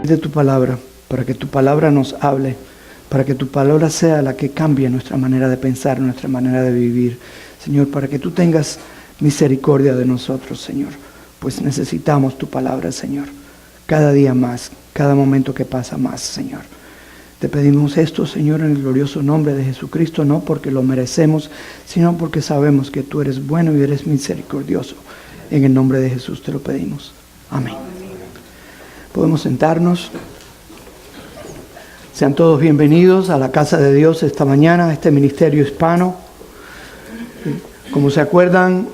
de tu palabra, para que tu palabra nos hable, para que tu palabra sea la que cambie nuestra manera de pensar, nuestra manera de vivir. Señor, para que tú tengas misericordia de nosotros, Señor, pues necesitamos tu palabra, Señor, cada día más, cada momento que pasa más, Señor. Te pedimos esto, Señor, en el glorioso nombre de Jesucristo, no porque lo merecemos, sino porque sabemos que tú eres bueno y eres misericordioso. En el nombre de Jesús te lo pedimos. Amén. Podemos sentarnos. Sean todos bienvenidos a la casa de Dios esta mañana, a este ministerio hispano. Como se acuerdan,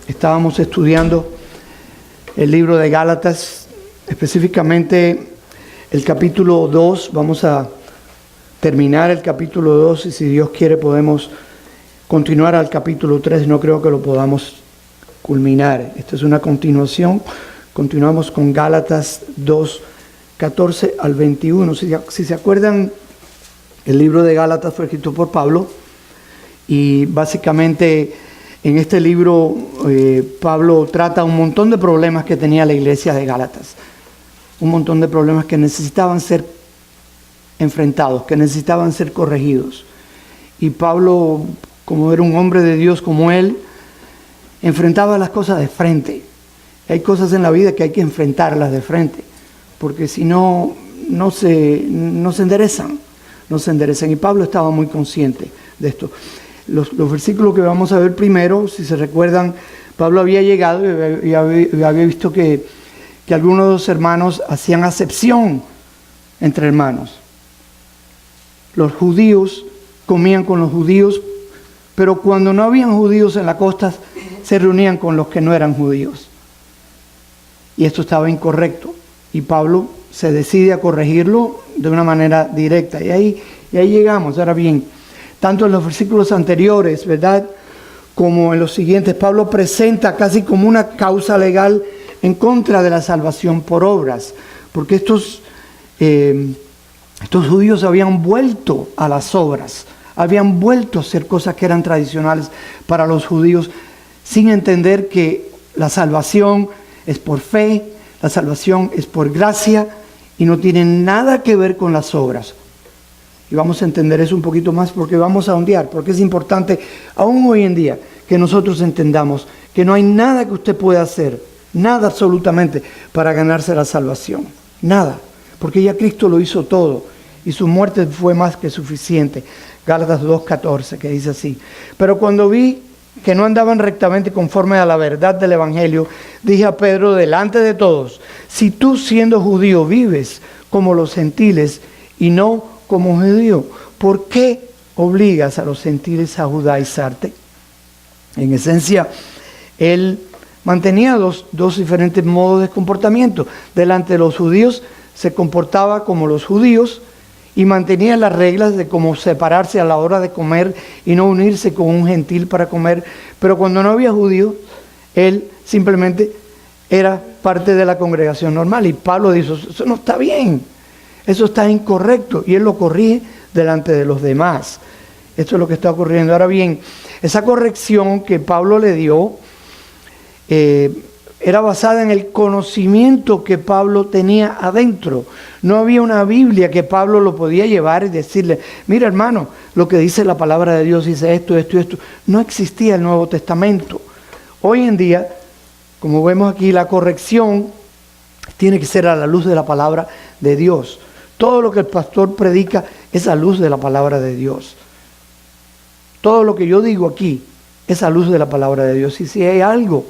estábamos estudiando el libro de Gálatas, específicamente el capítulo 2. Vamos a terminar el capítulo 2 y si Dios quiere podemos continuar al capítulo 3. No creo que lo podamos culminar. Esta es una continuación. Continuamos con Gálatas 2, 14 al 21. Si se acuerdan, el libro de Gálatas fue escrito por Pablo y básicamente en este libro Pablo trata un montón de problemas que tenía la iglesia de Gálatas. Un montón de problemas que necesitaban ser enfrentados, que necesitaban ser corregidos. Y Pablo, como era un hombre de Dios como él, enfrentaba las cosas de frente. Hay cosas en la vida que hay que enfrentarlas de frente, porque si no, no se enderezan. No se enderezan. Y Pablo estaba muy consciente de esto. Los versículos que vamos a ver primero, si se recuerdan, Pablo había llegado y había visto que algunos de los hermanos hacían acepción entre hermanos. Los judíos comían con los judíos, pero cuando no habían judíos en la costa, se reunían con los que no eran judíos. Y esto estaba incorrecto. Y Pablo se decide a corregirlo de una manera directa. Y ahí llegamos. Ahora bien, tanto en los versículos anteriores, ¿verdad?, como en los siguientes, Pablo presenta casi como una causa legal en contra de la salvación por obras, porque estos judíos habían vuelto a las obras, habían vuelto a hacer cosas que eran tradicionales para los judíos, sin entender que la salvación es por fe, la salvación es por gracia y no tiene nada que ver con las obras. Y vamos a entender eso un poquito más porque vamos a ondear, porque es importante aún hoy en día que nosotros entendamos que no hay nada que usted pueda hacer, nada absolutamente, para ganarse la salvación. Nada. Porque ya Cristo lo hizo todo. Y su muerte fue más que suficiente. Gálatas 2:14, que dice así. Pero cuando vi que no andaban rectamente conforme a la verdad del Evangelio, dije a Pedro delante de todos: si tú siendo judío vives como los gentiles y no como judío, ¿por qué obligas a los gentiles a judaizarte? En esencia, él mantenía dos diferentes modos de comportamiento. Delante de los judíos se comportaba como los judíos y mantenía las reglas de cómo separarse a la hora de comer y no unirse con un gentil para comer. Pero cuando no había judíos, él simplemente era parte de la congregación normal. Y Pablo dice: eso no está bien, eso está incorrecto. Y él lo corrige delante de los demás. Esto es lo que está ocurriendo. Ahora bien, esa corrección que Pablo le dio era basada en el conocimiento que Pablo tenía adentro. No había una Biblia que Pablo lo podía llevar y decirle: mira, hermano, lo que dice la palabra de Dios dice esto, esto y esto. No existía el Nuevo Testamento. Hoy en día, como vemos aquí, la corrección tiene que ser a la luz de la palabra de Dios. Todo lo que el pastor predica es a luz de la palabra de Dios. Todo lo que yo digo aquí es a luz de la palabra de Dios. Y si hay algo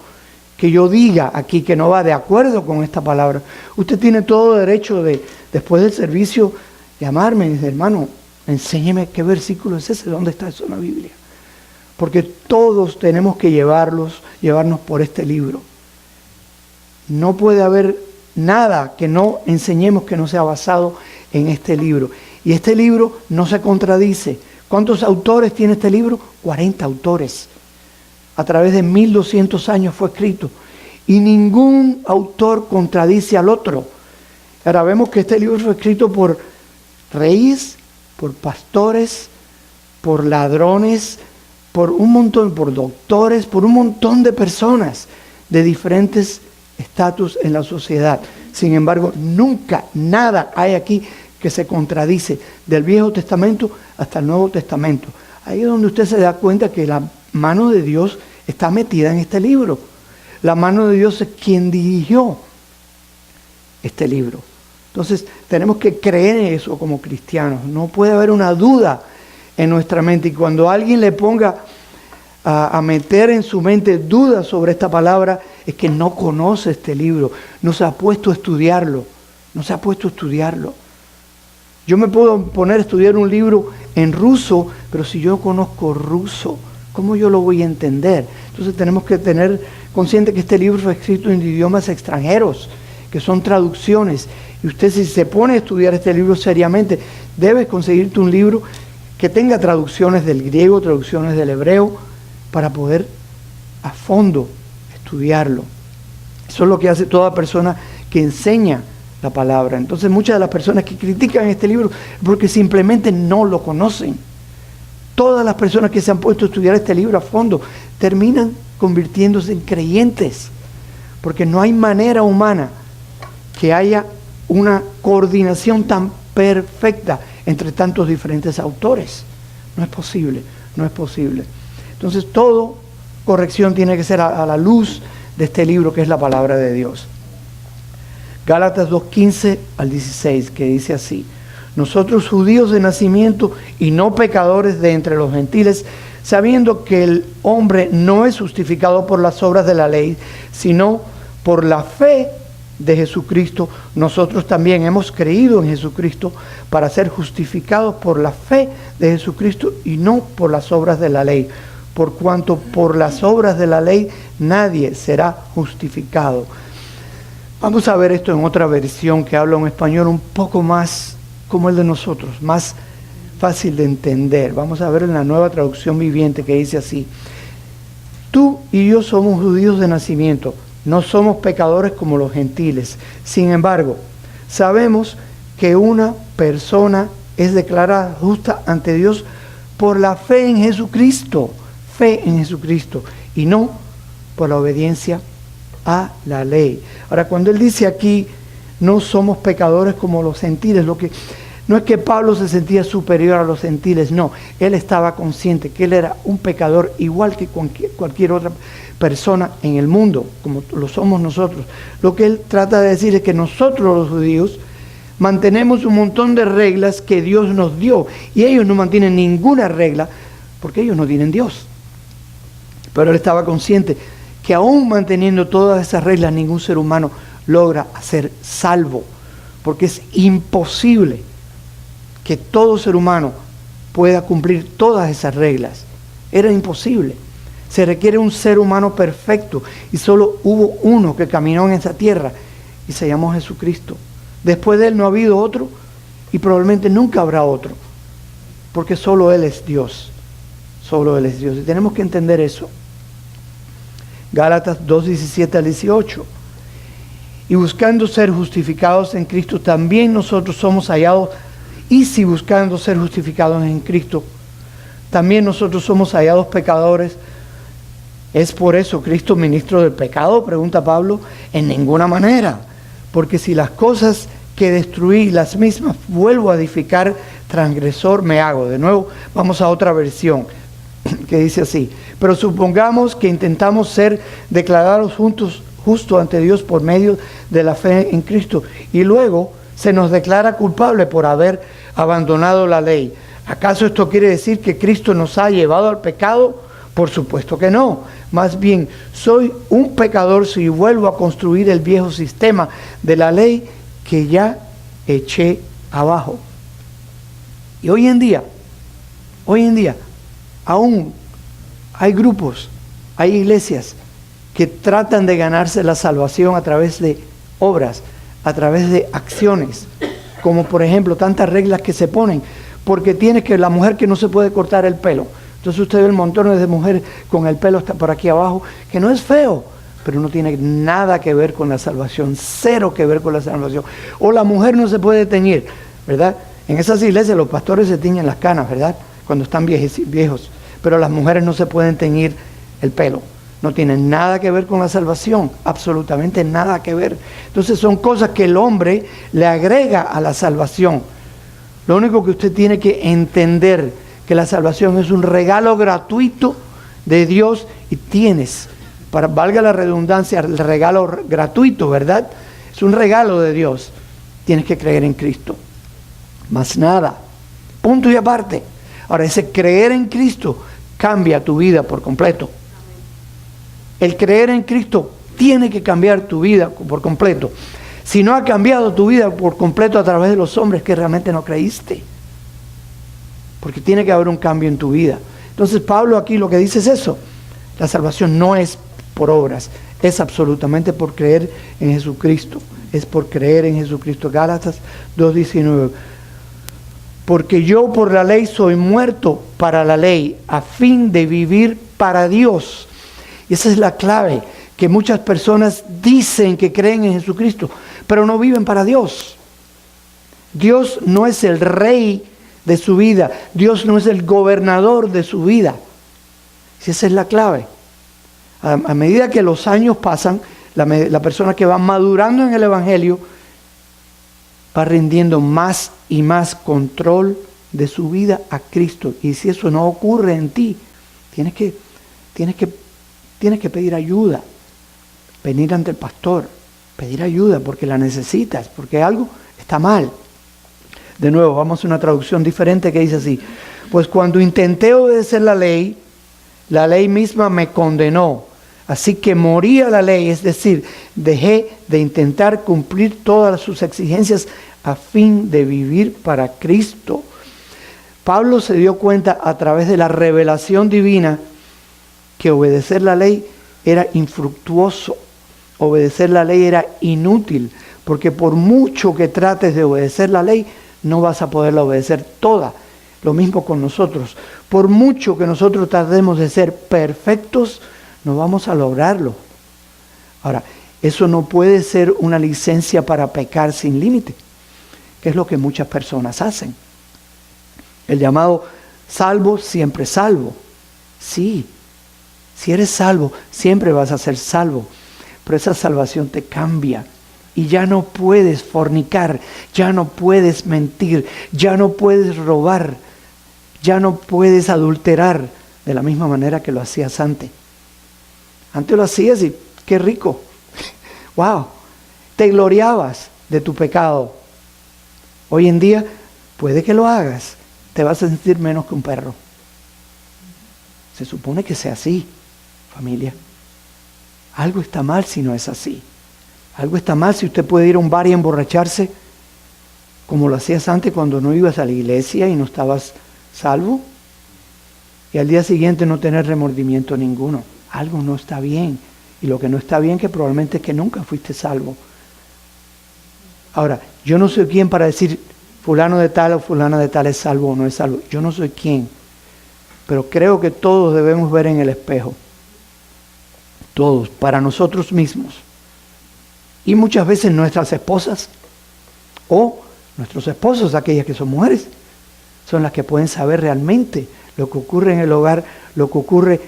que yo diga aquí que no va de acuerdo con esta palabra, usted tiene todo derecho de, después del servicio, llamarme y decir: hermano, enséñeme qué versículo es ese, dónde está eso en la Biblia. Porque todos tenemos que llevarnos por este libro. No puede haber nada que no enseñemos que no sea basado en este libro. Y este libro no se contradice. ¿Cuántos autores tiene este libro? 40 autores. A través de 1200 años fue escrito. Y ningún autor contradice al otro. Ahora vemos que este libro fue escrito por reyes, por pastores, por ladrones, por doctores, por un montón de personas de diferentes estatus en la sociedad. Sin embargo, nunca, nada hay aquí que se contradice del Viejo Testamento hasta el Nuevo Testamento. Ahí es donde usted se da cuenta que la mano de Dios está metida en este libro. La mano de Dios es quien dirigió este libro. Entonces, tenemos que creer en eso como cristianos. No puede haber una duda en nuestra mente. Y cuando alguien le ponga a meter en su mente dudas sobre esta palabra, es que no conoce este libro, no se ha puesto a estudiarlo, Yo me puedo poner a estudiar un libro en ruso, pero si yo no conozco ruso, ¿cómo yo lo voy a entender? Entonces tenemos que tener consciente que este libro fue escrito en idiomas extranjeros, que son traducciones. Y usted, si se pone a estudiar este libro seriamente, debe conseguirte un libro que tenga traducciones del griego, traducciones del hebreo, para poder a fondo estudiarlo. Eso es lo que hace toda persona que enseña la palabra. Entonces, muchas de las personas que critican este libro es porque simplemente no lo conocen. Todas las personas que se han puesto a estudiar este libro a fondo terminan convirtiéndose en creyentes, porque no hay manera humana que haya una coordinación tan perfecta entre tantos diferentes autores. No es posible. Entonces, toda corrección tiene que ser a la luz de este libro que es la palabra de Dios. Gálatas 2:15 al 16, que dice así: nosotros judíos de nacimiento y no pecadores de entre los gentiles, sabiendo que el hombre no es justificado por las obras de la ley, sino por la fe de Jesucristo, nosotros también hemos creído en Jesucristo para ser justificados por la fe de Jesucristo y no por las obras de la ley, por cuanto por las obras de la ley nadie será justificado. Vamos a ver esto en otra versión que habla un español un poco más como el de nosotros, más fácil de entender. Vamos a ver en la Nueva Traducción Viviente, que dice así: tú y yo somos judíos de nacimiento, no somos pecadores como los gentiles. Sin embargo, sabemos que una persona es declarada justa ante Dios por la fe en Jesucristo, y no por la obediencia a la ley. Ahora, cuando él dice aquí, no somos pecadores como los gentiles, no es que Pablo se sentía superior a los gentiles, no, él estaba consciente que él era un pecador igual que cualquier otra persona en el mundo, como lo somos nosotros. Lo que él trata de decir es que nosotros los judíos mantenemos un montón de reglas que Dios nos dio, y ellos no mantienen ninguna regla porque ellos no tienen Dios. Pero él estaba consciente que aún manteniendo todas esas reglas, ningún ser humano logra ser salvo, porque es imposible que todo ser humano pueda cumplir todas esas reglas. Era imposible. Se requiere un ser humano perfecto, y solo hubo uno que caminó en esa tierra y se llamó Jesucristo. Después de él no ha habido otro, y probablemente nunca habrá otro, porque solo Él es Dios. Solo Él es Dios. Y tenemos que entender eso. Gálatas 2:17 al 18. Y buscando ser justificados en Cristo, también nosotros somos hallados. Y si buscando ser justificados en Cristo, también nosotros somos hallados pecadores, ¿es por eso Cristo ministro del pecado?, pregunta Pablo. En ninguna manera, porque si las cosas que destruí las mismas vuelvo a edificar, transgresor me hago. De nuevo, vamos a otra versión que dice así: pero supongamos que intentamos ser declarados justos ante Dios por medio de la fe en Cristo, y luego se nos declara culpable por haber abandonado la ley. ¿Acaso esto quiere decir que Cristo nos ha llevado al pecado? Por supuesto que no. Más bien, soy un pecador si vuelvo a construir el viejo sistema de la ley que ya eché abajo. Y hoy en día, aún hay grupos, hay iglesias que tratan de ganarse la salvación a través de obras, a través de acciones, como por ejemplo tantas reglas que se ponen, porque tiene que la mujer que no se puede cortar el pelo. Entonces usted ve montones de mujeres con el pelo hasta por aquí abajo, que no es feo, pero no tiene nada que ver con la salvación, cero que ver con la salvación. O la mujer no se puede teñir, ¿verdad? En esas iglesias los pastores se tiñen las canas, ¿verdad?, cuando están viejos, pero las mujeres no se pueden teñir el pelo. no tiene nada que ver con la salvación, absolutamente nada que ver. Entonces son cosas que el hombre le agrega a la salvación. Lo único que usted tiene que entender que la salvación es un regalo gratuito de Dios y tienes, para valga la redundancia, el regalo gratuito, ¿verdad? Es un regalo de Dios. Tienes que creer en Cristo. Más nada. Punto y aparte. Ahora, ese creer en Cristo cambia tu vida por completo. El creer en Cristo tiene que cambiar tu vida por completo. Si no ha cambiado tu vida por completo a través de los hombres, que realmente no creíste. Porque tiene que haber un cambio en tu vida. Entonces Pablo aquí lo que dice es eso. La salvación no es por obras, es absolutamente por creer en Jesucristo. Es por creer en Jesucristo. Gálatas 2:19. Porque yo por la ley soy muerto para la ley, a fin de vivir para Dios. Y esa es la clave, que muchas personas dicen que creen en Jesucristo, pero no viven para Dios. Dios no es el rey de su vida. Dios no es el gobernador de su vida. Y esa es la clave. A medida que los años pasan, la persona que va madurando en el Evangelio va rindiendo más y más control de su vida a Cristo. Y si eso no ocurre en ti, tienes que pedir ayuda, venir ante el pastor, pedir ayuda porque la necesitas, porque algo está mal. De nuevo, vamos a una traducción diferente que dice así: pues cuando intenté obedecer la ley misma me condenó. Así que morí a la ley, es decir, dejé de intentar cumplir todas sus exigencias a fin de vivir para Cristo. Pablo se dio cuenta a través de la revelación divina que obedecer la ley era infructuoso, obedecer la ley era inútil, porque por mucho que trates de obedecer la ley, no vas a poderla obedecer toda. Lo mismo con nosotros. Por mucho que nosotros tratemos de ser perfectos, no vamos a lograrlo. Ahora, eso no puede ser una licencia para pecar sin límite, que es lo que muchas personas hacen. El llamado salvo, siempre salvo. Sí, si eres salvo, siempre vas a ser salvo, pero esa salvación te cambia. Y ya no puedes fornicar, ya no puedes mentir, ya no puedes robar, ya no puedes adulterar de la misma manera que lo hacías antes. Antes lo hacías y qué rico. Wow, te gloriabas de tu pecado. Hoy en día, puede que lo hagas, te vas a sentir menos que un perro. Se supone que sea así, familia. Algo está mal si no es así. Algo está mal si usted puede ir a un bar y emborracharse como lo hacías antes cuando no ibas a la iglesia y no estabas salvo, y al día siguiente no tener remordimiento ninguno. Algo no está bien, y lo que no está bien que probablemente es que nunca fuiste salvo. Ahora, yo no soy quien para decir fulano de tal o fulana de tal es salvo o no es salvo. Yo no soy quien, pero creo que todos debemos ver en el espejo, todos, para nosotros mismos, y muchas veces nuestras esposas o nuestros esposos, aquellas que son mujeres, son las que pueden saber realmente lo que ocurre en el hogar, lo que ocurre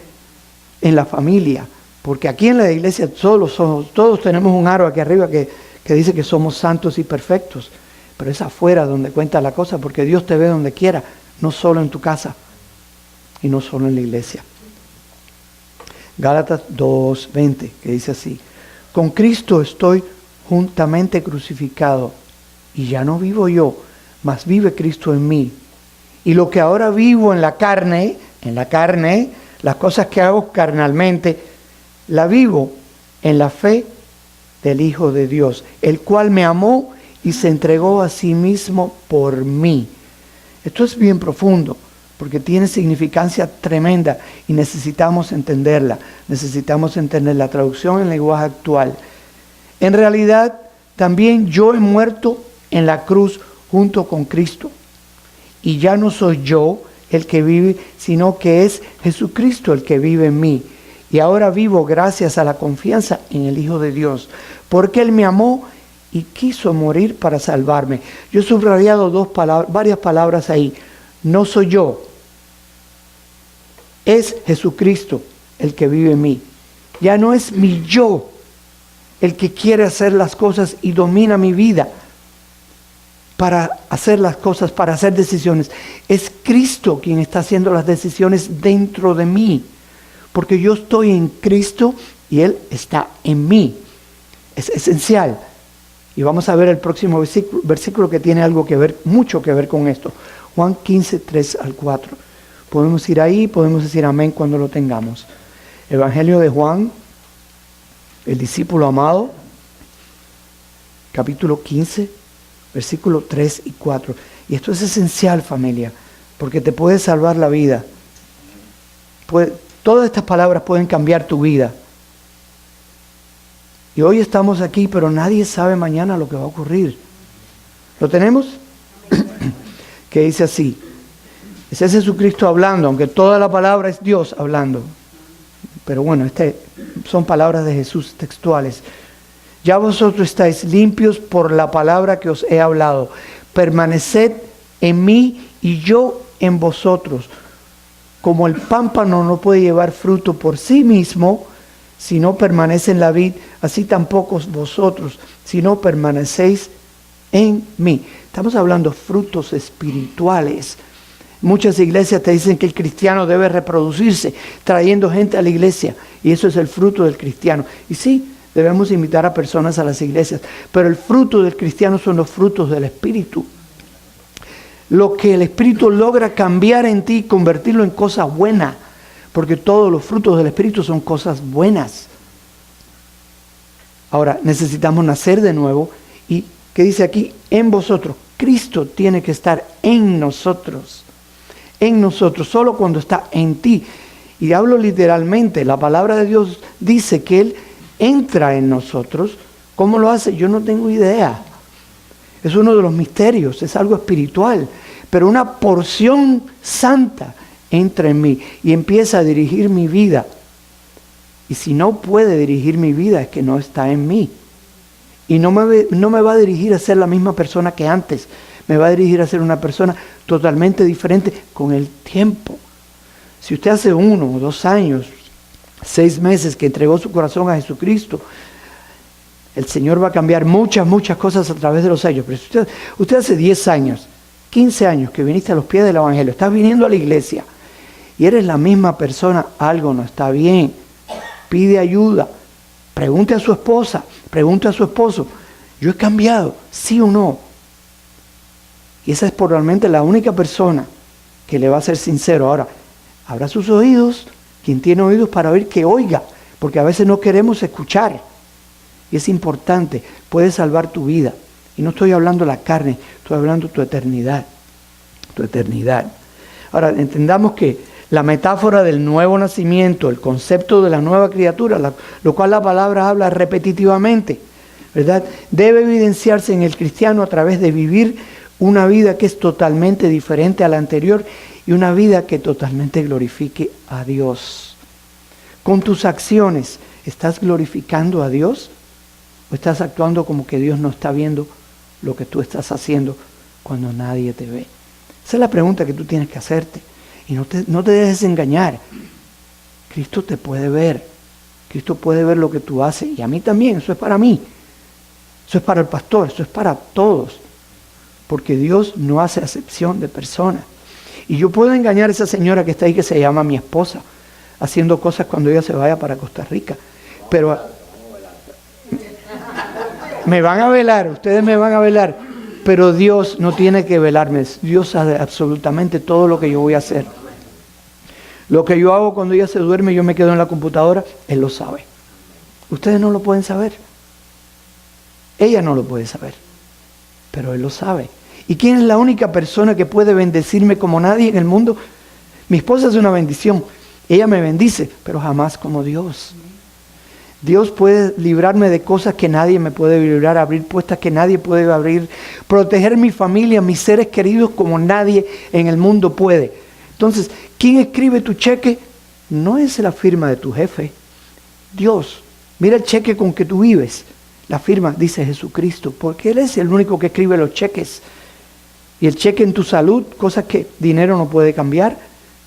en la familia. Porque aquí en la iglesia todos tenemos un aro aquí arriba que dice que somos santos y perfectos. Pero es afuera donde cuenta la cosa, porque Dios te ve donde quiera, no solo en tu casa y no solo en la iglesia. Gálatas 2:20, que dice así: con Cristo estoy juntamente crucificado, y ya no vivo yo, mas vive Cristo en mí. Y lo que ahora vivo en la carne, las cosas que hago carnalmente, la vivo en la fe del Hijo de Dios, el cual me amó y se entregó a sí mismo por mí. Esto es bien profundo, porque tiene significancia tremenda y necesitamos entenderla. Necesitamos entender la traducción en lenguaje actual. En realidad, también yo he muerto en la cruz junto con Cristo. Y ya no soy yo el que vive, sino que es Jesucristo el que vive en mí. Y ahora vivo gracias a la confianza en el Hijo de Dios, porque Él me amó y quiso morir para salvarme. Yo he subrayado varias palabras ahí. No soy yo, es Jesucristo el que vive en mí. Ya no es mi yo el que quiere hacer las cosas y domina mi vida para hacer las cosas, para hacer decisiones. Es Cristo quien está haciendo las decisiones dentro de mí, porque yo estoy en Cristo y Él está en mí. Es esencial. Y vamos a ver el próximo versículo que tiene algo que ver, mucho que ver con esto. Juan 15, 3 al 4. Podemos ir ahí, podemos decir amén cuando lo tengamos. Evangelio de Juan, el discípulo amado, capítulo 15, versículos 3 y 4. Y esto es esencial, familia, porque te puede salvar la vida. Todas estas palabras pueden cambiar tu vida. Y hoy estamos aquí, pero nadie sabe mañana lo que va a ocurrir. ¿Lo tenemos? Que dice así. Ese es Jesucristo hablando, aunque toda la palabra es Dios hablando. Pero bueno, son palabras de Jesús textuales. Ya vosotros estáis limpios por la palabra que os he hablado. Permaneced en mí y yo en vosotros. Como el pámpano no puede llevar fruto por sí mismo, si no permanece en la vid, así tampoco vosotros, si no permanecéis en mí. Estamos hablando de frutos espirituales. Muchas iglesias te dicen que el cristiano debe reproducirse, trayendo gente a la iglesia. Y eso es el fruto del cristiano. Y sí, debemos invitar a personas a las iglesias. Pero el fruto del cristiano son los frutos del Espíritu. Lo que el Espíritu logra cambiar en ti y convertirlo en cosa buena. Porque todos los frutos del Espíritu son cosas buenas. Ahora, necesitamos nacer de nuevo. ¿Y qué dice aquí? En vosotros. Cristo tiene que estar en nosotros. En nosotros, solo cuando está en ti. Y hablo literalmente, la palabra de Dios dice que Él entra en nosotros. ¿Cómo lo hace? Yo no tengo idea. Es uno de los misterios, es algo espiritual. Pero una porción santa entra en mí y empieza a dirigir mi vida. Y si no puede dirigir mi vida, es que no está en mí. Y no me va a dirigir a ser la misma persona que antes. Me va a dirigir a ser una persona totalmente diferente con el tiempo. Si usted hace 1 o 2 años, 6 meses que entregó su corazón a Jesucristo, el Señor va a cambiar muchas cosas a través de los años. Pero si usted hace 10 años, 15 años que viniste a los pies del Evangelio, estás viniendo a la iglesia y eres la misma persona, algo no está bien. Pide ayuda. Pregunte a su esposa, pregunte a su esposo, ¿yo he cambiado? ¿Sí o no? Y esa es probablemente la única persona que le va a ser sincero. Ahora, abra sus oídos, quien tiene oídos para oír, que oiga, porque a veces no queremos escuchar. Y es importante, puede salvar tu vida. Y no estoy hablando de la carne, estoy hablando de tu eternidad. Tu eternidad. Ahora, entendamos que la metáfora del nuevo nacimiento, el concepto de la nueva criatura, lo cual la palabra habla repetitivamente, ¿verdad? Debe evidenciarse en el cristiano a través de vivir una vida que es totalmente diferente a la anterior y una vida que totalmente glorifique a Dios. Con tus acciones, ¿estás glorificando a Dios? ¿O estás actuando como que Dios no está viendo lo que tú estás haciendo cuando nadie te ve? Esa es la pregunta que tú tienes que hacerte. Y no te dejes engañar. Cristo te puede ver. Cristo puede ver lo que tú haces. Y a mí también. Eso es para mí. Eso es para el pastor. Eso es para todos. Porque Dios no hace acepción de personas. Y yo puedo engañar a esa señora que está ahí, que se llama mi esposa, haciendo cosas cuando ella se vaya para Costa Rica. Pero me van a velar. Ustedes me van a velar. Pero Dios no tiene que velarme. Dios sabe absolutamente todo lo que yo voy a hacer. Lo que yo hago cuando ella se duerme y yo me quedo en la computadora, Él lo sabe. Ustedes no lo pueden saber. Ella no lo puede saber. Pero Él lo sabe. ¿Y quién es la única persona que puede bendecirme como nadie en el mundo? Mi esposa es una bendición. Ella me bendice, pero jamás como Dios. Dios puede librarme de cosas que nadie me puede librar, abrir puertas que nadie puede abrir, proteger mi familia, mis seres queridos como nadie en el mundo puede. Entonces, ¿quién escribe tu cheque? No es la firma de tu jefe, Dios. Mira el cheque con que tú vives. La firma dice Jesucristo, porque Él es el único que escribe los cheques. Y el cheque en tu salud, cosas que dinero no puede cambiar,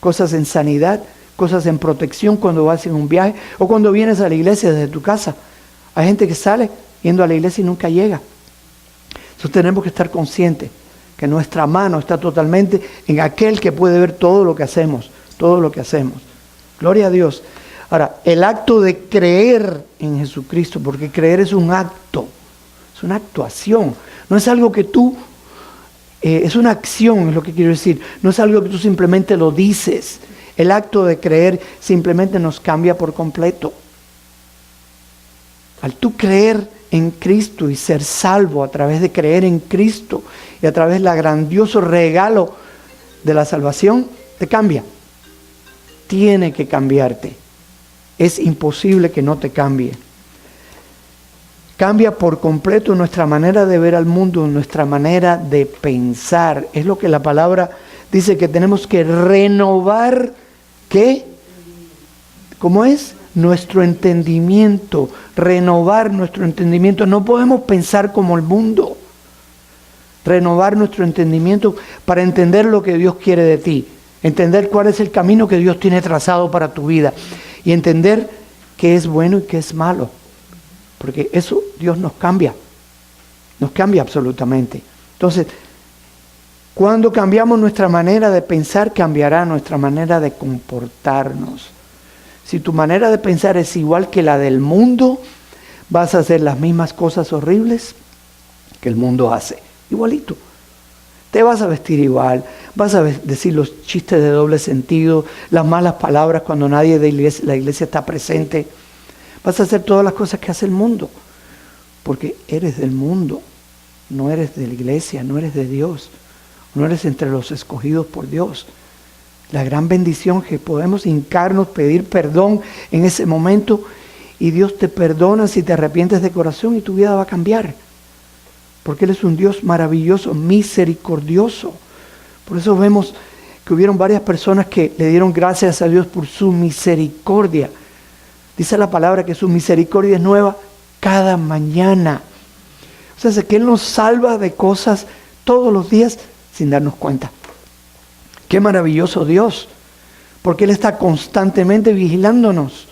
cosas en sanidad, cosas en protección cuando vas en un viaje o cuando vienes a la iglesia desde tu casa. Hay gente que sale yendo a la iglesia y nunca llega. Entonces tenemos que estar conscientes que nuestra mano está totalmente en aquel que puede ver todo lo que hacemos, todo lo que hacemos. Gloria a Dios. Ahora, el acto de creer en Jesucristo, porque creer es un acto, es una actuación, no es algo que tú, es una acción, es lo que quiero decir, no es algo que tú simplemente lo dices. El acto de creer simplemente nos cambia por completo. Al tú creer en Cristo y ser salvo a través de creer en Cristo y a través del grandioso regalo de la salvación, te cambia. Tiene que cambiarte. Es imposible que no te cambie. Cambia por completo nuestra manera de ver al mundo, nuestra manera de pensar. Es lo que la palabra dice, que tenemos que renovar, ¿qué? ¿Cómo es? Nuestro entendimiento, renovar nuestro entendimiento. No podemos pensar como el mundo. Renovar nuestro entendimiento para entender lo que Dios quiere de ti. Entender cuál es el camino que Dios tiene trazado para tu vida. Y entender qué es bueno y qué es malo. Porque eso Dios nos cambia absolutamente. Entonces, cuando cambiamos nuestra manera de pensar, cambiará nuestra manera de comportarnos. Si tu manera de pensar es igual que la del mundo, vas a hacer las mismas cosas horribles que el mundo hace. Igualito. Te vas a vestir igual, vas a decir los chistes de doble sentido, las malas palabras cuando nadie de la iglesia está presente. Vas a hacer todas las cosas que hace el mundo, porque eres del mundo, no eres de la iglesia, no eres de Dios, no eres entre los escogidos por Dios. La gran bendición que podemos hincarnos, pedir perdón en ese momento, y Dios te perdona si te arrepientes de corazón y tu vida va a cambiar. Porque Él es un Dios maravilloso, misericordioso. Por eso vemos que hubieron varias personas que le dieron gracias a Dios por su misericordia. Dice la palabra que su misericordia es nueva cada mañana. O sea, que Él nos salva de cosas todos los días sin darnos cuenta. Qué maravilloso Dios, porque Él está constantemente vigilándonos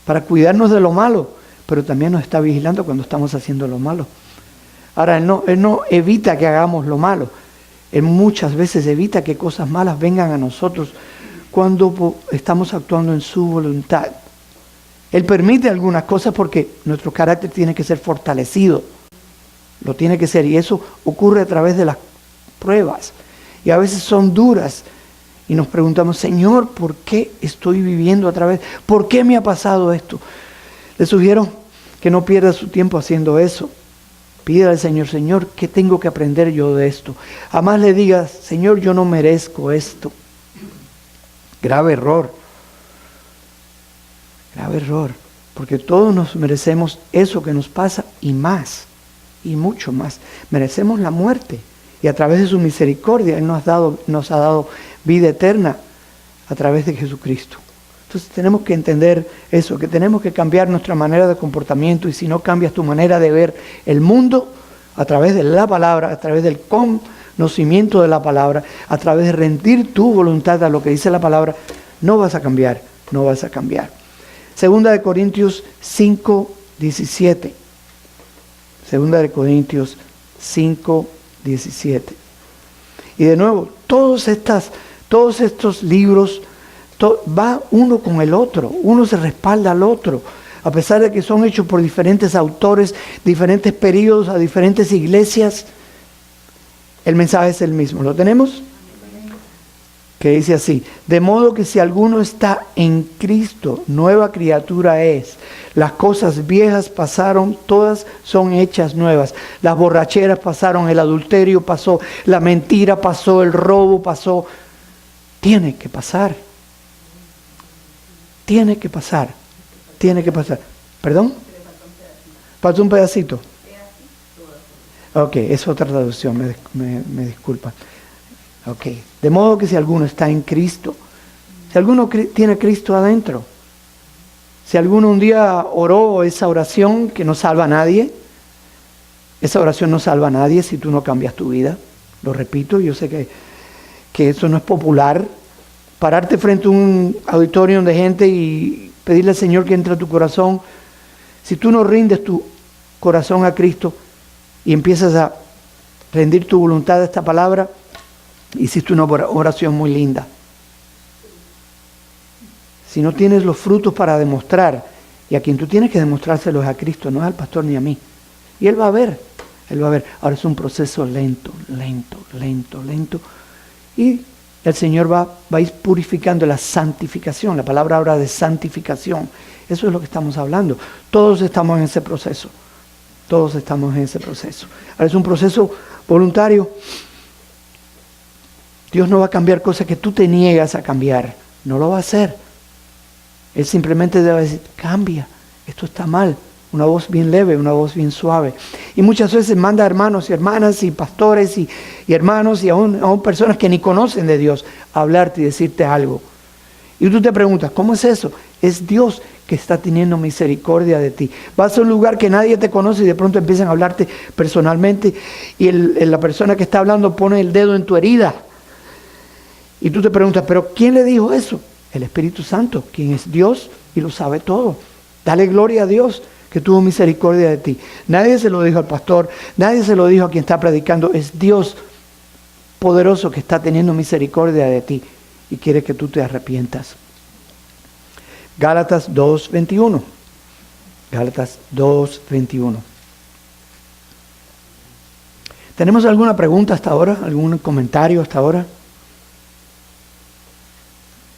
para cuidarnos de lo malo, pero también nos está vigilando cuando estamos haciendo lo malo. Ahora, Él no evita que hagamos lo malo. Él muchas veces evita que cosas malas vengan a nosotros cuando estamos actuando en su voluntad. Él permite algunas cosas porque nuestro carácter tiene que ser fortalecido. Lo tiene que ser, y eso ocurre a través de las pruebas. Y a veces son duras. Y nos preguntamos, Señor, ¿por qué estoy viviendo a través? ¿Por qué me ha pasado esto? Le sugiero que no pierda su tiempo haciendo eso. Pídale al Señor, Señor, ¿qué tengo que aprender yo de esto? Jamás le digas, Señor, yo no merezco esto. Grave error. Grave error. Porque todos nos merecemos eso que nos pasa y más. Y mucho más. Merecemos la muerte. Y a través de su misericordia, Él nos ha dado vida eterna a través de Jesucristo. Entonces tenemos que entender eso, que tenemos que cambiar nuestra manera de comportamiento, y si no cambias tu manera de ver el mundo, a través de la palabra, a través del conocimiento de la palabra, a través de rendir tu voluntad a lo que dice la palabra, no vas a cambiar, no vas a cambiar. Segunda de Corintios 5:17. Segunda de Corintios 5:17. Y de nuevo, todos estos libros va uno con el otro, uno se respalda al otro, a pesar de que son hechos por diferentes autores, diferentes periodos, a diferentes iglesias, el mensaje es el mismo. ¿Lo tenemos? Que dice así: de modo que si alguno está en Cristo, nueva criatura es. Las cosas viejas pasaron, todas son hechas nuevas. Las borracheras pasaron, el adulterio pasó, la mentira pasó, el robo pasó. Tiene que pasar. Tiene que pasar. Tiene que pasar. ¿Perdón? ¿Faltó un pedacito? Ok, es otra traducción, me disculpa. Ok, de modo que si alguno está en Cristo, si alguno tiene a Cristo adentro, si alguno un día oró esa oración que no salva a nadie, esa oración no salva a nadie si tú no cambias tu vida. Lo repito, yo sé que eso no es popular pararte frente a un auditorio de gente y pedirle al Señor que entre a tu corazón. Si tú no rindes tu corazón a Cristo y empiezas a rendir tu voluntad a esta palabra, hiciste una oración muy linda. Si no tienes los frutos para demostrar, y a quien tú tienes que demostrárselos es a Cristo, no es al pastor ni a mí. Y Él va a ver, Él va a ver. Ahora es un proceso lento. Y el Señor va a ir purificando la santificación. La palabra habla de santificación. Eso es lo que estamos hablando. Todos estamos en ese proceso. Ahora es un proceso voluntario. Dios no va a cambiar cosas que tú te niegas a cambiar. No lo va a hacer. Él simplemente debe decir, cambia, esto está mal. Una voz bien leve, una voz bien suave. Y muchas veces manda hermanos y hermanas y pastores y hermanos y aún personas que ni conocen de Dios a hablarte y decirte algo. Y tú te preguntas, ¿cómo es eso? Es Dios que está teniendo misericordia de ti. Vas a un lugar que nadie te conoce y de pronto empiezan a hablarte personalmente y la persona que está hablando pone el dedo en tu herida. Y tú te preguntas, ¿pero quién le dijo eso? El Espíritu Santo, quien es Dios y lo sabe todo. Dale gloria a Dios que tuvo misericordia de ti. Nadie se lo dijo al pastor, nadie se lo dijo a quien está predicando. Es Dios poderoso que está teniendo misericordia de ti y quiere que tú te arrepientas. Gálatas 2:21. Gálatas 2:21. ¿Tenemos alguna pregunta hasta ahora? ¿Algún comentario hasta ahora?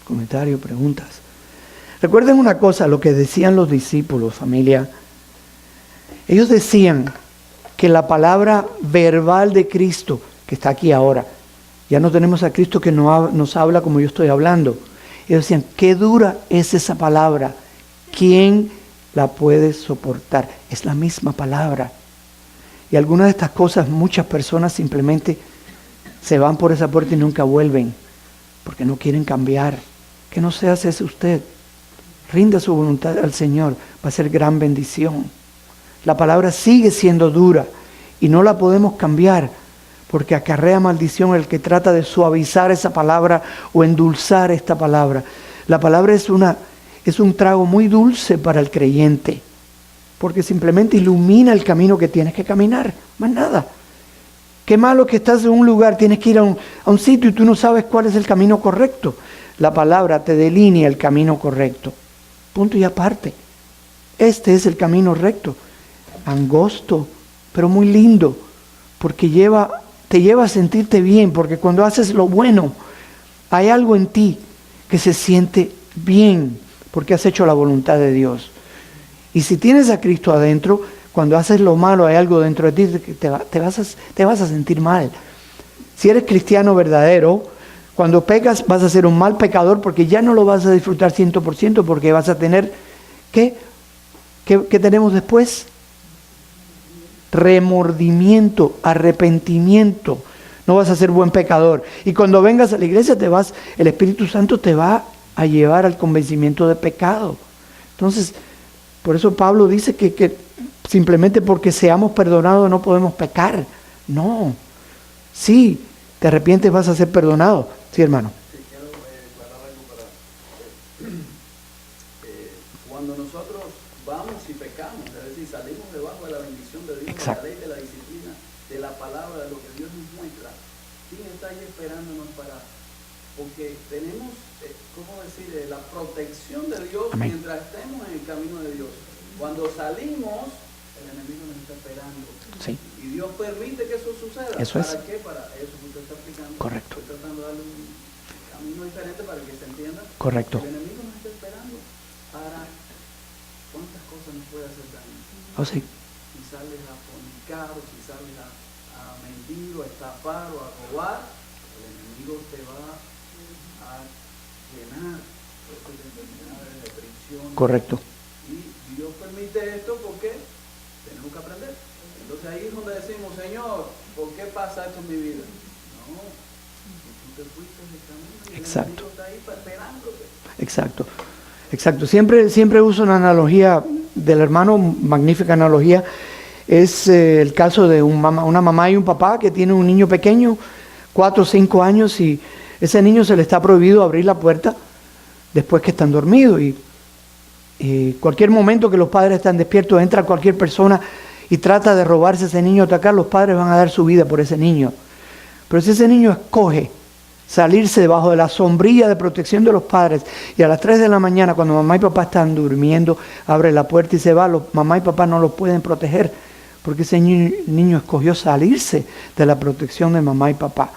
Comentario, preguntas. Recuerden una cosa, lo que decían los discípulos, familia. Ellos decían que la palabra verbal de Cristo, que está aquí ahora, ya no tenemos a Cristo que nos habla como yo estoy hablando. Ellos decían, qué dura es esa palabra. ¿Quién la puede soportar? Es la misma palabra. Y algunas de estas cosas, muchas personas simplemente se van por esa puerta y nunca vuelven, porque no quieren cambiar. Que no se hace eso usted. Rinda su voluntad al Señor. Va a ser gran bendición. La palabra sigue siendo dura y no la podemos cambiar porque acarrea maldición el que trata de suavizar esa palabra o endulzar esta palabra. La palabra es un trago muy dulce para el creyente porque simplemente ilumina el camino que tienes que caminar. Más nada. Qué malo que estás en un lugar, tienes que ir a un sitio y tú no sabes cuál es el camino correcto. La palabra te delinea el camino correcto. Punto y aparte. Este es el camino recto. Angosto, pero muy lindo. Porque te lleva a sentirte bien. Porque cuando haces lo bueno, hay algo en ti que se siente bien. Porque has hecho la voluntad de Dios. Y si tienes a Cristo adentro, cuando haces lo malo, hay algo dentro de ti que te vas a sentir mal. Si eres cristiano verdadero, cuando pecas vas a ser un mal pecador porque ya no lo vas a disfrutar 100% porque vas a tener, ¿qué tenemos después? Remordimiento, arrepentimiento. No vas a ser buen pecador. Y cuando vengas a la iglesia el Espíritu Santo te va a llevar al convencimiento de pecado. Entonces, por eso Pablo dice que simplemente porque seamos perdonados no podemos pecar. No. Sí, te arrepientes, vas a ser perdonado. Sí, hermano. Sí, quiero aclarar algo para... cuando nosotros vamos y pecamos, es decir, salimos debajo de la bendición de Dios, Exacto. de la ley, de la disciplina, de la palabra, de lo que Dios nos muestra, ¿quién está ahí esperándonos para...? Porque tenemos, ¿cómo decir?, la protección de Dios. Amén. Mientras estemos en el camino de Dios. Cuando salimos, el enemigo nos está esperando. Sí. Y Dios permite que eso suceda. Eso es. ¿Para qué? Para eso que usted está explicando. Correcto. Estoy tratando de darle un camino diferente para que se entienda. Correcto. El enemigo nos está esperando para cuántas cosas nos puede hacer daño. Oh, sí. Si sales a fornicar, o si sales a mentir, o a estafar, o a robar, el enemigo te va a llenar de enfermedades, de prisión. Correcto. Y Dios permite esto porque tenemos que aprender. Entonces ahí es donde decimos, Señor, ¿por qué pasa esto en mi vida? No, tú te fuiste del camino y Exacto. el enemigo está ahí esperándote. Exacto. Exacto. Siempre uso una analogía del hermano, magnífica analogía. Es el caso de una mamá y un papá que tienen un niño pequeño, 4 o 5 años, y Ese niño se le está prohibido abrir la puerta después que están dormidos. Y cualquier momento que los padres están despiertos, entra cualquier persona y trata de robarse a ese niño, atacar, los padres van a dar su vida por ese niño. Pero si ese niño escoge salirse debajo de la sombrilla de protección de los padres y a las 3 de la mañana, cuando mamá y papá están durmiendo, abre la puerta y se va, mamá y papá no lo pueden proteger porque ese niño escogió salirse de la protección de mamá y papá.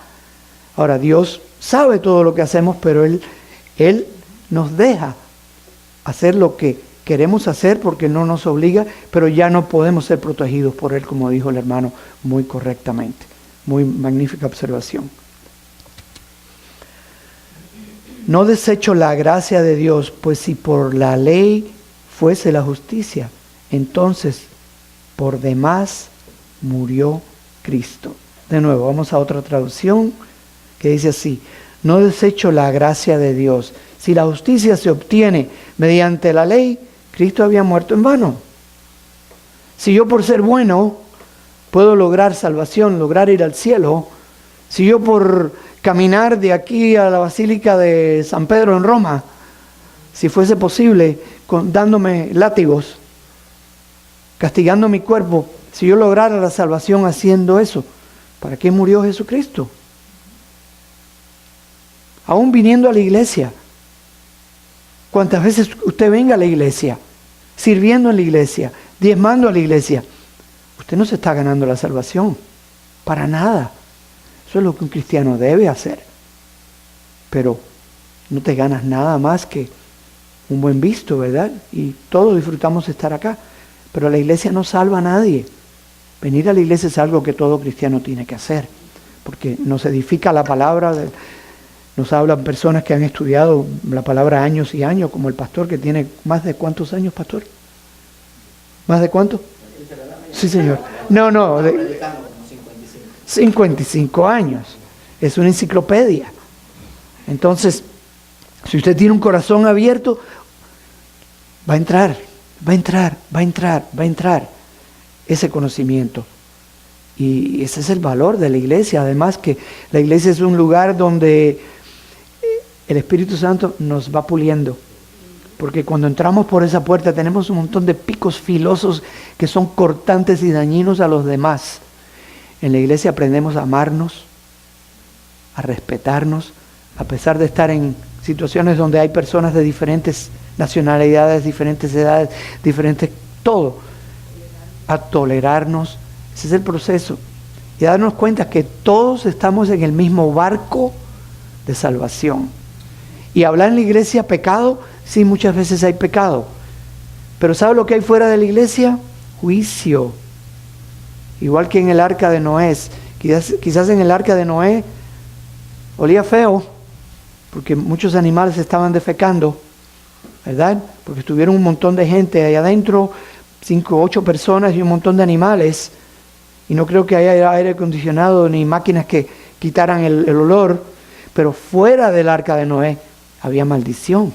Ahora, Dios sabe todo lo que hacemos, pero Él nos deja hacer lo que queremos hacer porque no nos obliga, pero ya no podemos ser protegidos por Él, como dijo el hermano muy correctamente. Muy magnífica observación. No desecho la gracia de Dios, pues si por la ley fuese la justicia, entonces por demás murió Cristo. De nuevo, vamos a otra traducción que dice así: no desecho la gracia de Dios. Si la justicia se obtiene mediante la ley, Cristo había muerto en vano. Si yo por ser bueno puedo lograr salvación, lograr ir al cielo, si yo por caminar de aquí a la Basílica de San Pedro en Roma, si fuese posible, dándome látigos, castigando mi cuerpo, si yo lograra la salvación haciendo eso, ¿para qué murió Jesucristo? Aún viniendo a la iglesia, ¿cuántas veces usted venga a la iglesia, sirviendo en la iglesia, diezmando a la iglesia? Usted no se está ganando la salvación, para nada. Eso es lo que un cristiano debe hacer. Pero no te ganas nada más que un buen visto, ¿verdad? Y todos disfrutamos de estar acá. Pero la iglesia no salva a nadie. Venir a la iglesia es algo que todo cristiano tiene que hacer. Porque nos edifica la palabra, nos hablan personas que han estudiado la palabra años y años, como el pastor que tiene más de ¿cuántos años, pastor? ¿Más de cuánto? Sí, señor. No, 55 años. Es una enciclopedia. Entonces, si usted tiene un corazón abierto, va a entrar ese conocimiento. Y ese es el valor de la iglesia. Además que la iglesia es un lugar donde el Espíritu Santo nos va puliendo. Porque cuando entramos por esa puerta tenemos un montón de picos filosos que son cortantes y dañinos a los demás. En la iglesia aprendemos a amarnos, a respetarnos, a pesar de estar en situaciones donde hay personas de diferentes nacionalidades, diferentes edades, diferentes todo, a tolerarnos. Ese es el proceso. Y a darnos cuenta que todos estamos en el mismo barco de salvación. Y hablar en la iglesia pecado, sí, muchas veces hay pecado. Pero ¿sabe lo que hay fuera de la iglesia? Juicio. Igual que en el arca de Noé. Quizás en el arca de Noé olía feo, porque muchos animales estaban defecando, ¿verdad? Porque estuvieron un montón de gente ahí adentro, 5 o 8 personas y un montón de animales. Y no creo que haya aire acondicionado ni máquinas que quitaran el olor. Pero fuera del arca de Noé había maldición,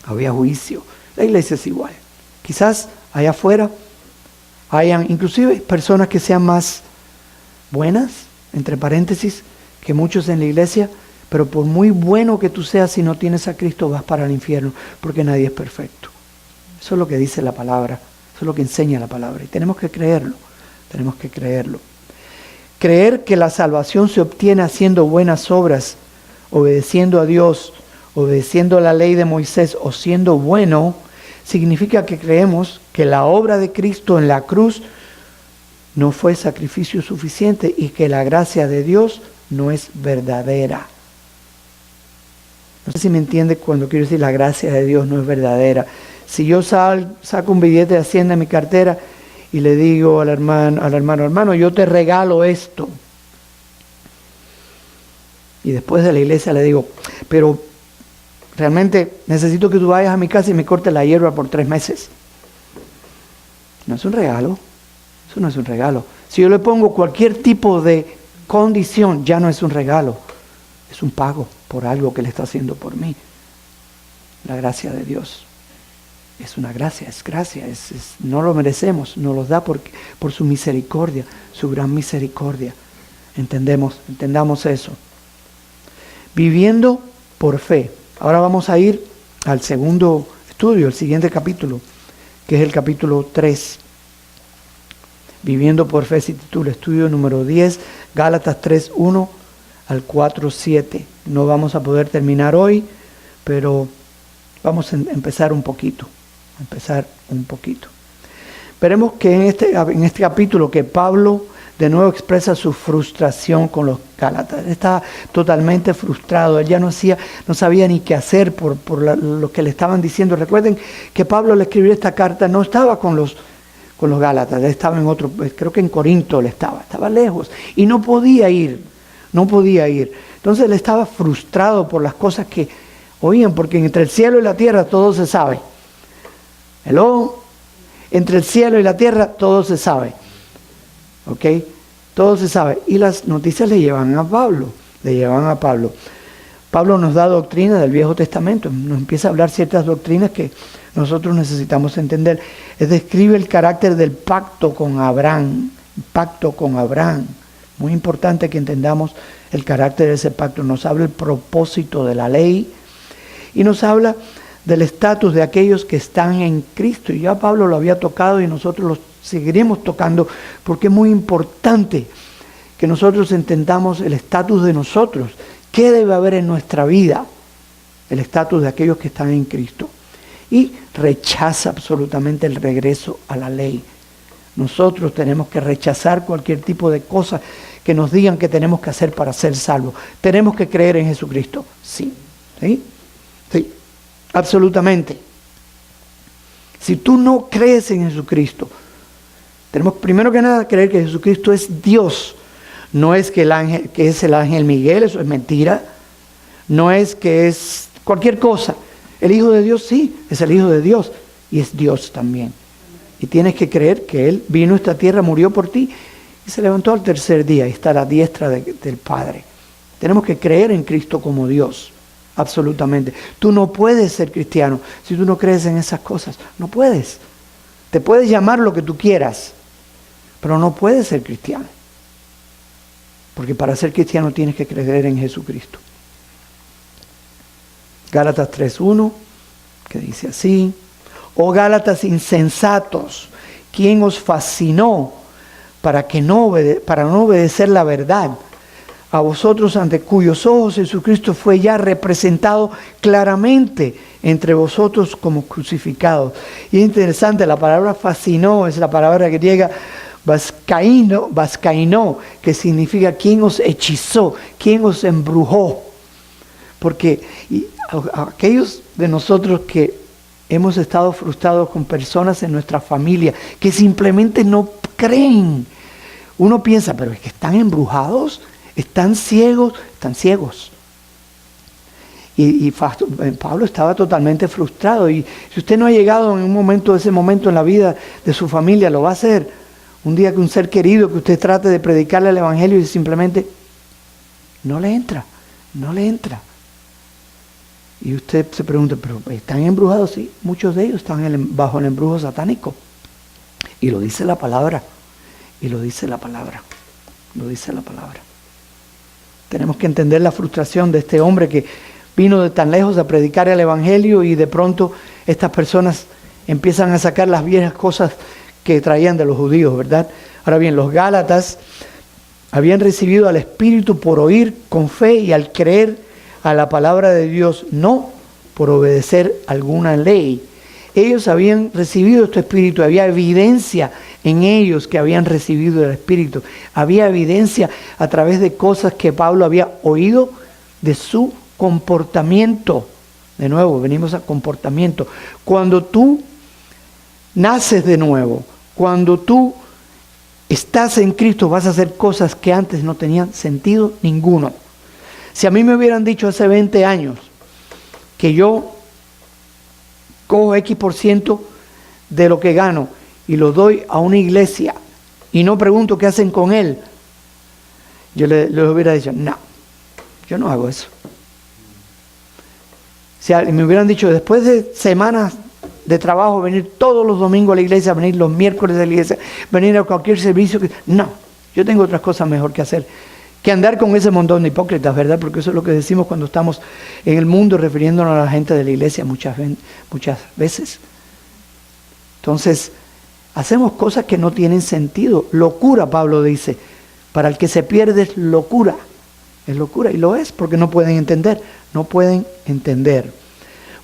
había juicio. La iglesia es igual. Quizás allá afuera hayan inclusive personas que sean más buenas, entre paréntesis, que muchos en la iglesia, pero por muy bueno que tú seas, si no tienes a Cristo vas para el infierno, porque nadie es perfecto. Eso es lo que dice la palabra, eso es lo que enseña la palabra, y tenemos que creerlo. Creer que la salvación se obtiene haciendo buenas obras, obedeciendo a Dios, obedeciendo la ley de Moisés o siendo bueno, significa que creemos que la obra de Cristo en la cruz no fue sacrificio suficiente y que la gracia de Dios no es verdadera. No sé si me entiende cuando quiero decir la gracia de Dios no es verdadera. Si yo saco un billete de Hacienda en mi cartera y le digo al hermano, yo te regalo esto. Y después de la iglesia le digo, pero realmente necesito que tú vayas a mi casa y me cortes la hierba por 3 meses. No es un regalo. Eso no es un regalo. Si yo le pongo cualquier tipo de condición, ya no es un regalo. Es un pago por algo que Él está haciendo por mí. La gracia de Dios. Es una gracia, es gracia. No lo merecemos, nos lo da por su misericordia, su gran misericordia. Entendamos eso. Viviendo por fe. Ahora vamos a ir al segundo estudio, el siguiente capítulo, que es el capítulo 3. Viviendo por fe se titula, estudio número 10, Gálatas 3:1 al 4:7. No vamos a poder terminar hoy, pero vamos a empezar un poquito. Veremos que en este capítulo que Pablo de nuevo expresa su frustración con los Gálatas. Él estaba totalmente frustrado, él ya no sabía ni qué hacer por lo que le estaban diciendo. Recuerden que Pablo le escribió esta carta, no estaba con los Gálatas, él estaba en otro, creo que en Corinto él estaba lejos y no podía ir. Entonces él estaba frustrado por las cosas que oían, porque entre el cielo y la tierra todo se sabe. Entre el cielo y la tierra todo se sabe. ¿Ok? Todo se sabe. Y las noticias le llevan a Pablo. Pablo nos da doctrina del Viejo Testamento. Nos empieza a hablar ciertas doctrinas que nosotros necesitamos entender. Él describe el carácter del pacto con Abraham. Muy importante que entendamos el carácter de ese pacto. Nos habla el propósito de la ley. Y nos habla del estatus de aquellos que están en Cristo. Y ya Pablo lo había tocado y nosotros lo seguiremos tocando porque es muy importante que nosotros entendamos el estatus de nosotros. ¿Qué debe haber en nuestra vida? El estatus de aquellos que están en Cristo. Y rechaza absolutamente el regreso a la ley. Nosotros tenemos que rechazar cualquier tipo de cosa que nos digan que tenemos que hacer para ser salvos. Tenemos que creer en Jesucristo. Sí. Absolutamente. Si tú no crees en Jesucristo, tenemos primero que nada creer que Jesucristo es Dios. No es que es el ángel Miguel, eso es mentira. No es que es cualquier cosa. El Hijo de Dios sí, es el Hijo de Dios y es Dios también. Y tienes que creer que Él vino a esta tierra, murió por ti y se levantó al tercer día y está a la diestra del Padre. Tenemos que creer en Cristo como Dios. Absolutamente. Tú no puedes ser cristiano si tú no crees en esas cosas. No puedes. Te puedes llamar lo que tú quieras, pero no puedes ser cristiano. Porque para ser cristiano tienes que creer en Jesucristo. Gálatas 3:1, que dice así: oh Gálatas insensatos, ¿quién os fascinó para no obedecer la verdad? A vosotros ante cuyos ojos Jesucristo fue ya representado claramente entre vosotros como crucificado. Y es interesante, la palabra fascinó es la palabra griega vascaino, que significa quien os hechizó, quien os embrujó. Porque aquellos de nosotros que hemos estado frustrados con personas en nuestra familia que simplemente no creen, uno piensa, pero es que están embrujados. Están ciegos. Y Pablo estaba totalmente frustrado. Y si usted no ha llegado en ese momento en la vida de su familia, lo va a hacer. Un día que un ser querido que usted trate de predicarle el evangelio y simplemente no le entra. Y usted se pregunta, ¿pero están embrujados? Sí, muchos de ellos están bajo el embrujo satánico. Y lo dice la palabra. Tenemos que entender la frustración de este hombre que vino de tan lejos a predicar el evangelio y de pronto estas personas empiezan a sacar las viejas cosas que traían de los judíos, ¿verdad? Ahora bien, los Gálatas habían recibido al Espíritu por oír con fe y al creer a la palabra de Dios, no por obedecer alguna ley. Ellos habían recibido este Espíritu, había evidencia en ellos que habían recibido el Espíritu. Había evidencia a través de cosas que Pablo había oído de su comportamiento. De nuevo, venimos al comportamiento. Cuando tú naces de nuevo, cuando tú estás en Cristo, vas a hacer cosas que antes no tenían sentido ninguno. Si a mí me hubieran dicho hace 20 años que yo cojo X% de lo que gano y lo doy a una iglesia y no pregunto qué hacen con él, yo les hubiera dicho, no, yo no hago eso. Si me hubieran dicho, después de semanas de trabajo, venir todos los domingos a la iglesia, venir los miércoles a la iglesia, venir a cualquier servicio, no, yo tengo otras cosas mejor que hacer que andar con ese montón de hipócritas, ¿verdad? Porque eso es lo que decimos cuando estamos en el mundo refiriéndonos a la gente de la iglesia muchas veces. Entonces, hacemos cosas que no tienen sentido. Locura, Pablo dice. Para el que se pierde es locura. Es locura, y lo es, porque no pueden entender. No pueden entender.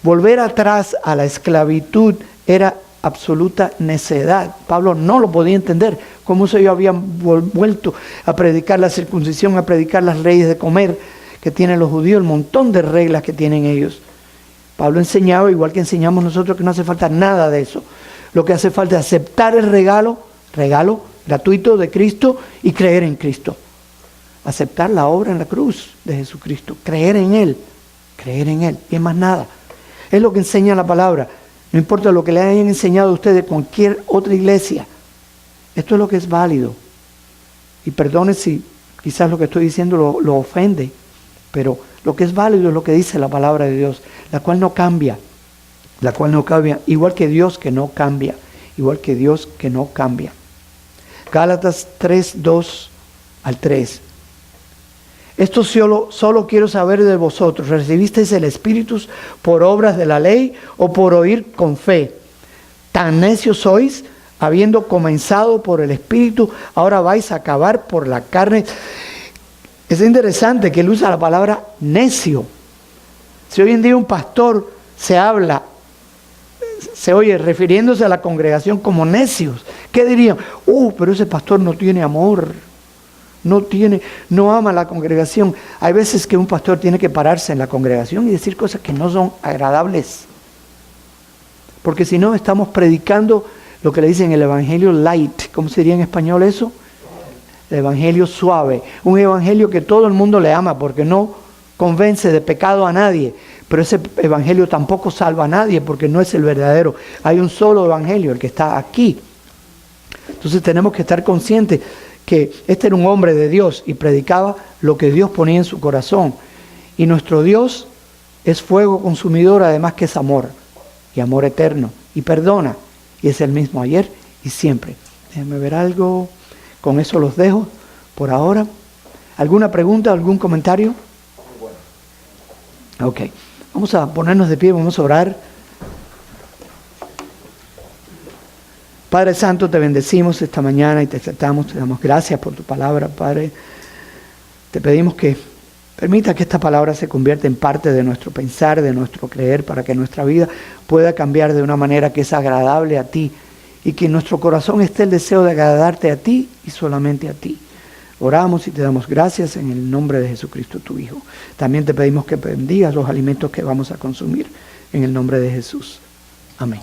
Volver atrás a la esclavitud era absoluta necedad. Pablo no lo podía entender. Cómo ellos habían vuelto a predicar la circuncisión, a predicar las leyes de comer que tienen los judíos, el montón de reglas que tienen ellos. Pablo enseñaba, igual que enseñamos nosotros, que no hace falta nada de eso. Lo que hace falta es aceptar el regalo gratuito de Cristo y creer en Cristo. Aceptar la obra en la cruz de Jesucristo, creer en Él, y más nada. Es lo que enseña la palabra. No importa lo que le hayan enseñado a ustedes cualquier otra iglesia. Esto es lo que es válido. Y perdone si quizás lo que estoy diciendo lo ofende, pero lo que es válido es lo que dice la palabra de Dios, la cual no cambia, igual que Dios que no cambia, Gálatas 3, 2 al 3. Esto solo quiero saber de vosotros. ¿Recibisteis el Espíritu por obras de la ley o por oír con fe? ¿Tan necios sois? Habiendo comenzado por el Espíritu, ahora vais a acabar por la carne. Es interesante que él usa la palabra necio. Si hoy en día un pastor se oye refiriéndose a la congregación como necios, ¿qué dirían? Pero ese pastor no tiene amor. No ama a la congregación. Hay veces que un pastor tiene que pararse en la congregación y decir cosas que no son agradables. Porque si no, estamos predicando lo que le dicen el evangelio light. ¿Cómo sería en español eso? El evangelio suave. Un evangelio que todo el mundo le ama porque no convence de pecado a nadie. Pero ese evangelio tampoco salva a nadie porque no es el verdadero. Hay un solo evangelio, el que está aquí. Entonces tenemos que estar conscientes que este era un hombre de Dios y predicaba lo que Dios ponía en su corazón. Y nuestro Dios es fuego consumidor, además que es amor, y amor eterno, y perdona, y es el mismo ayer y siempre. Déjenme ver algo, con eso los dejo por ahora. ¿Alguna pregunta, algún comentario? Ok, vamos a ponernos de pie, vamos a orar. Padre Santo, te bendecimos esta mañana y te tratamos, te damos gracias por tu palabra, Padre. Te pedimos que permita que esta palabra se convierta en parte de nuestro pensar, de nuestro creer, para que nuestra vida pueda cambiar de una manera que es agradable a ti y que en nuestro corazón esté el deseo de agradarte a ti y solamente a ti. Oramos y te damos gracias en el nombre de Jesucristo, tu Hijo. También te pedimos que bendigas los alimentos que vamos a consumir en el nombre de Jesús. Amén.